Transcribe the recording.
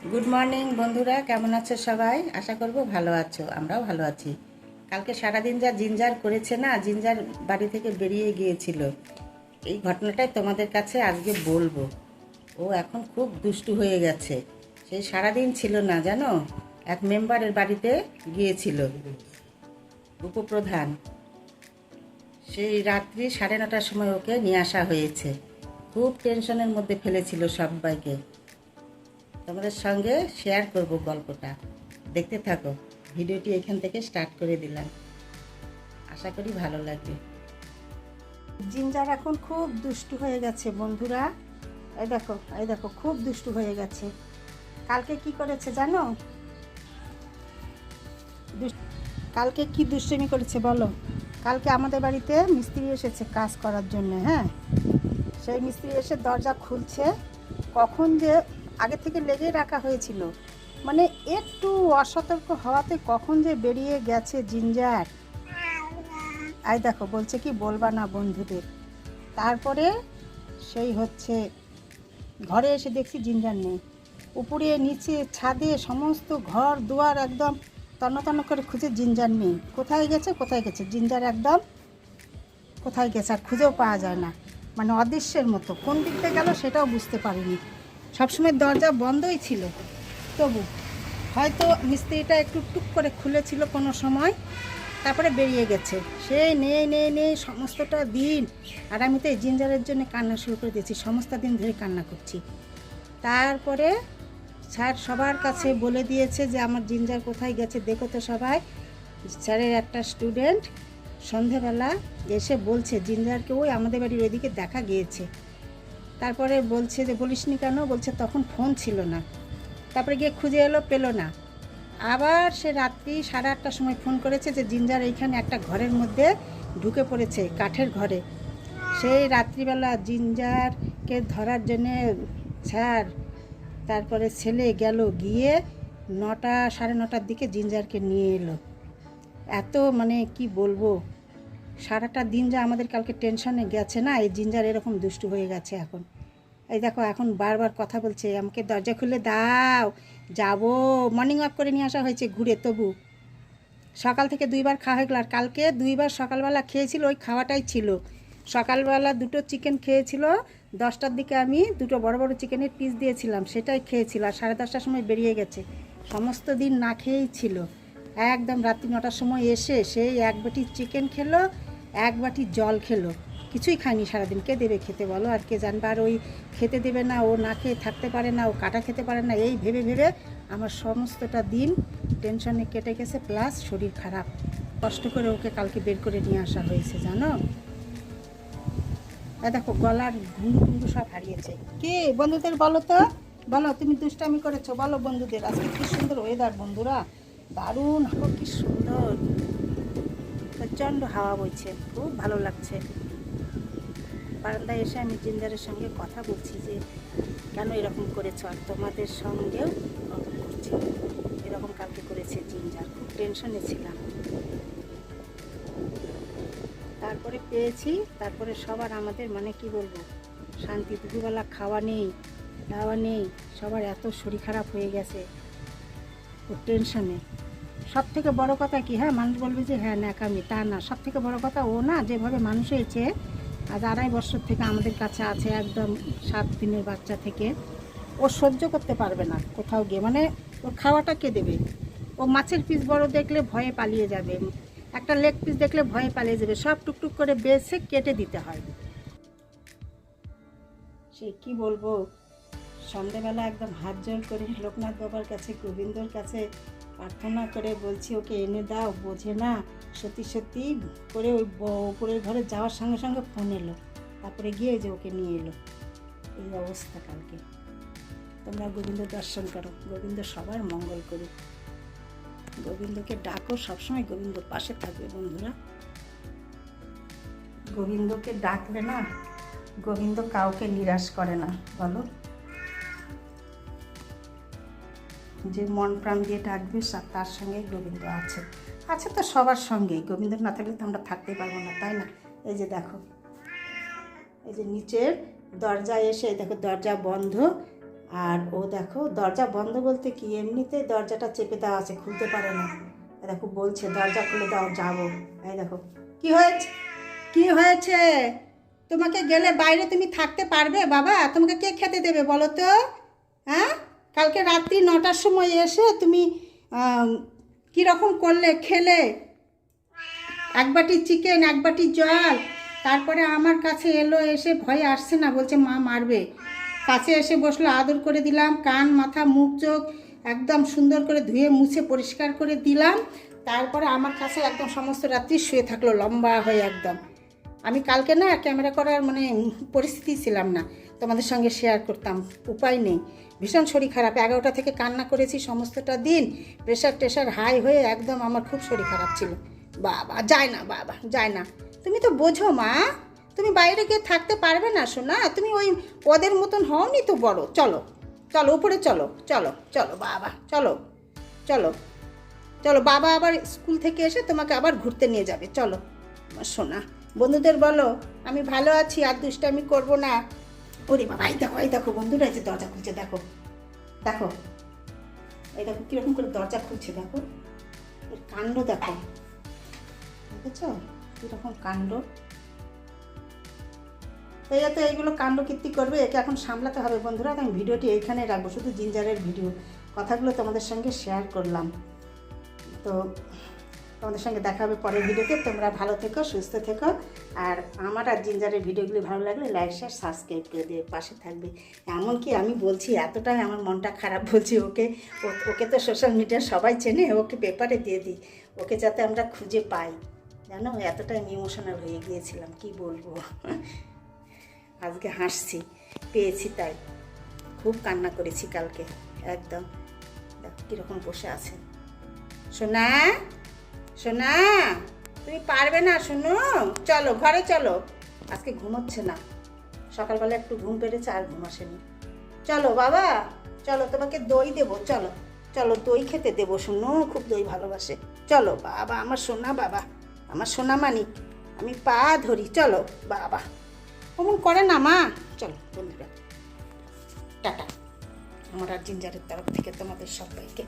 Good morning বন্ধুরা, কেমন আছো সবাই? আশা করব ভালো আছো। আমরাও ভালো আছি। কালকে সারাদিন যা জিঞ্জার করেছে না, জিঞ্জার বাড়ি থেকে বেরিয়ে গিয়েছিল, এই ঘটনাটাই তোমাদের কাছে আজকে বলবো। ও এখন খুব দুষ্টু হয়ে গেছে। সেই সারাদিন ছিল না, জানো, এক মেম্বারের বাড়িতে গিয়েছিল, উপপ্রধান। সেই রাত্রি 9:30টার সময় ওকে নিয়ে আসা হয়েছে। খুব টেনশনের মধ্যে ফেলেছিল সবাইকে। তোমাদের সঙ্গে শেয়ার করব গল্পটা, দেখতে থাকো। ভিডিওটি এখান থেকে স্টার্ট করে দিলাম, আশা করি ভালো লাগবে। জিঞ্জার এখন খুব দুষ্টু হয়ে গেছে বন্ধুরা। এই দেখো খুব দুষ্টু হয়ে গেছে। কালকে কি করেছে জানো? কালকে কি দুষ্টুমি করেছে বলো? কালকে আমাদের বাড়িতে মিস্ত্রি এসেছে কাজ করার জন্য। হ্যাঁ, সেই মিস্ত্রি এসে দরজা খুলছে, কখন যে আগে থেকে লেগে রাখা হয়েছিল, মানে একটু অসতর্ক হওয়াতে কখন যে বেরিয়ে গেছে জিঞ্জার। আই দেখো বলছে কি বলবা না বন্ধুদের। তারপরে সেই হচ্ছে ঘরে এসে দেখছি জিঞ্জার নেই। উপরে নিচে ছাদে সমস্ত ঘর দুয়ার একদম তন্ন তন্ন করে খুঁজে জিঞ্জার নেই। কোথায় গেছে কোথায় গেছে জিঞ্জার, একদম কোথায় গেছে আর খুঁজেও পাওয়া যায় না। মানে অদৃশ্যের মতো কোন দিক থেকে গেল সেটাও বুঝতে পারিনি। সবসময় দরজা বন্ধই ছিল, তবু হয়তো মিস্ত্রিটা একটু টুক করে খুলেছিল কোনো সময়, তারপরে বেরিয়ে গেছে। সেই নেই নেই নেই সমস্তটা দিন। আর আমি তো এই জিঞ্জারের জন্য কান্না শুরু করে দিয়েছি, সমস্ত দিন ধরে কান্না করছি। তারপরে স্যার সবার কাছে বলে দিয়েছে যে আমার জিঞ্জার কোথায় গেছে দেখো তো সবাই। স্যারের একটা স্টুডেন্ট সন্ধেবেলা এসে বলছে জিঞ্জারকে ওই আমাদের বাড়ির ওইদিকে দেখা গিয়েছে। তারপরে বলছে যে বলিসনি কেন? বলছে তখন ফোন ছিল না। তারপরে গিয়ে খুঁজে এলো, পেলো না। আবার সে রাত্রি 8:30টার সময় ফোন করেছে যে জিঞ্জার এইখানে একটা ঘরের মধ্যে ঢুকে পড়েছে, কাঠের ঘরে। সেই রাত্রিবেলা জিঞ্জারকে ধরার জন্যে স্যার, তারপরে ছেলে গেল, গিয়ে 9টা 9:30টার দিকে জিঞ্জারকে নিয়ে এলো। এত মানে কি বলবো, সারাটা দিন যা আমাদের কালকে টেনশনে গেছে না, এই জিঞ্জার এরকম দুষ্টু হয়ে গেছে এখন। এই দেখো এখন বারবার কথা বলছে, আমাকে দরজা খুলে দাও, যাবো। মর্নিং ওয়াক করে নিয়ে আসা হয়েছে ঘুরে, তবু সকাল থেকে 2বার খাওয়া হয়ে গেল। আর কালকে 2বার সকালবেলা খেয়েছিল, ওই খাওয়াটাই ছিল। সকালবেলা 2টো চিকেন খেয়েছিল, 10টার দিকে আমি 2টো বড় বড় চিকেনের পিস দিয়েছিলাম, সেটাই খেয়েছিল। আর 10:30টার সময় বেরিয়ে গেছে, সমস্ত দিন না খেয়েই ছিল। একদম রাত্রি 9টার সময় এসে সেই 1 বাটি চিকেন খেলো, 1 বাটি জল খেলো, কিছুই খায়নি সারাদিন। কে দেবে খেতে বলো? আর কে জানবে? আর ওই খেতে দেবে না, ও না খেয়ে থাকতে পারে না, ও কাটা খেতে পারে না, এই ভেবে ভেবে আমার সমস্তটা দিন টেনশনে কেটে গেছে, প্লাস শরীর খারাপ। কষ্ট করে ওকে কালকে বের করে নিয়ে আসা হয়েছে জানো। দেখো গলার ঘুঙ্গু টুঙ্গু সব হারিয়েছে। কে বন্ধুদের বলো তো, বলো তুমি দুষ্টামি করেছো বলো বন্ধুদের। আজকে কি সুন্দর ওয়েদার বন্ধুরা, দারুণ হাওয়া, কি সুন্দর প্রচণ্ড হাওয়া বইছে, খুব ভালো লাগছে। বারান্দায় এসে আমি জিঞ্জারের সঙ্গে কথা বলছি যে কেন এরকম করেছো, আর তোমাদের সঙ্গেও গল্প করছি। এরকম কালকে করেছে জিঞ্জার, খুব টেনশনে ছিলাম। তারপরে পেয়েছি, তারপরে সবার আমাদের মানে কি বলবো, শান্তি। দুপুরবেলা খাওয়া নেই, দাওয়া নেই, সবার এত শরীর খারাপ হয়ে গেছে, খুব টেনশনে। সব থেকে বড়ো কথা কি, হ্যাঁ মানুষ বলবে যে হ্যাঁ ন্যাকামি, তা না। সব থেকে বড়ো কথা ও না যেভাবে মানুষ হয়েছে, আজ 2.5 বছর থেকে আমাদের কাছে আছে, একদম 7 দিনের বাচ্চা থেকে। ও সহ্য করতে পারবে না কোথাও গিয়ে, মানে ওর খাওয়াটা কে দেবে? ও মাছের পিস বড় দেখলে ভয়ে পালিয়ে যাবে, একটা লেগ পিস দেখলে ভয়ে পালিয়ে যাবে, সব টুকটুক করে বেছে কেটে দিতে হয়। সে কি বলবো, সন্ধ্যেবেলা একদম হাত জোর করে লোকনাথ বাবার কাছে, গোবিন্দর কাছে প্রার্থনা করে বলছি ওকে এনে দাও, বোঝে না। সত্যি সত্যি করে ওই উপরের ঘরে যাওয়ার সঙ্গে সঙ্গে ফোন এলো, তারপরে গিয়ে যে ওকে নিয়ে এলো। এই অবস্থা কালকে। তোমরা গোবিন্দ দর্শন করো, গোবিন্দ সবার মঙ্গল করুক। গোবিন্দকে ডাকো, সবসময় গোবিন্দ পাশে থাকবে বন্ধুরা। গোবিন্দকে ডাকলে না, গোবিন্দ কাউকে নিরাশ করে না বলো। যে মন প্রাণ দিয়ে ডাকবে তার সঙ্গে গোবিন্দ আছে। আছে তো সবার সঙ্গেই, গোবিন্দ না থাকলে তো আমরা থাকতেই পারবো না, তাই না? এই যে দেখো, এই যে নিচের দরজায় এসে দেখো দরজা বন্ধ, আর ও দেখো দরজা বন্ধ বলতে কি, এমনিতে দরজাটা চেপে দেওয়া আছে, খুলতে পারে না। দেখো বলছে দরজা খুলে দাও, যাবো। এই দেখো কি হয়েছে, কি হয়েছে? তোমাকে গেলে বাইরে তুমি থাকতে পারবে বাবা? তোমাকে কে খেতে দেবে বলো তো? হ্যাঁ, কালকে রাত্রি 9টার সময় এসে তুমি কীরকম করলে, খেলে এক বাটি চিকেন, এক বাটি জল, তারপরে আমার কাছে এলো, এসে ভয়ে আসছে না, বলছে মা মারবে। কাছে এসে বসলো, আদর করে দিলাম, কান মাথা মুখ চোখ একদম সুন্দর করে ধুয়ে মুছে পরিষ্কার করে দিলাম। তারপরে আমার কাছে একদম সমস্ত রাত্রি শুয়ে থাকলো লম্বা হয়ে একদম। আমি কালকে না ক্যামেরা করার মানে পরিস্থিতি ছিলাম না, তোমাদের সঙ্গে শেয়ার করতাম, উপায় নেই। ভীষণ শরীর খারাপ, 11টা থেকে কান্না করেছি সমস্তটা দিন, প্রেশার টেশার হাই হয়ে একদম আমার খুব শরীর খারাপ ছিল। বাবা যায় না, বাবা যায় না। তুমি তো বোঝো মা, তুমি বাইরে গিয়ে থাকতে পারবে না শোনা, তুমি ওই ওদের মতন হওনি তো বড়। চলো চলো উপরে চলো, চলো চলো বাবা, চলো চলো চলো, বাবা আবার স্কুল থেকে এসে তোমাকে আবার ঘুরতে নিয়ে যাবে, চলো আমার সোনা। বন্ধুদের বলো আমি ভালো আছি, আর দুষ্টামি করবো না। ওরে বাবা, এই দেখো বন্ধুরা, এই যে দরজা খুলছে, দেখো দেখো, এই দেখো কীরকম করে দরজা খুলছে, দেখো এর কাণ্ড, দেখো দেখেছ কীরকম কাণ্ড। তো এইগুলো কাণ্ড কীর্তি করবে, একে এখন সামলাতে হবে বন্ধুরা। আমি ভিডিওটি এইখানে রাখবো, শুধু জিঞ্জারের ভিডিও, কথাগুলো তোমাদের সঙ্গে শেয়ার করলাম। তো তোমাদের সঙ্গে দেখা হবে পরের ভিডিওতে। তোমরা ভালো থেকো, সুস্থ থেকো। আর আমার আর জিঞ্জারের ভিডিওগুলি ভালো লাগলে লাইক শেয়ার সাবস্ক্রাইব করে দিয়ে পাশে থাকবে। এমনকি আমি বলছি, এতটাই আমার মনটা খারাপ, বলছি ওকে তো সোশ্যাল মিডিয়ার সবাই চেনে, ওকে পেপারে দিয়ে দিই, ওকে যাতে আমরা খুঁজে পাই, জানো এতটাই ইমোশনাল হয়ে গিয়েছিলাম, কি বলবো। আজকে হাসছি, পেয়েছি তাই। খুব কান্না করেছি কালকে একদম। দেখো কীরকম বসে আছে। সোনা সোনা, তুমি পারবে না শোনো, চলো ঘরে চলো। আজকে ঘুমোচ্ছে না, সকালবেলা একটু ঘুম পেরেছে, আর ঘুম আসেনি। চলো বাবা চলো, তোমাকে দই দেবো, চলো চলো দই খেতে দেবো, শোনো খুব দই ভালোবাসে। চলো বাবা, আমার সোনা বাবা, আমার সোনা মানিক, আমি পা ধরি, চলো বাবা। অমন করে না মা। চলো বন্ধুরা, টাটা আমার আর জিঞ্জারের তরফ থেকে তোমাদের সবাইকে।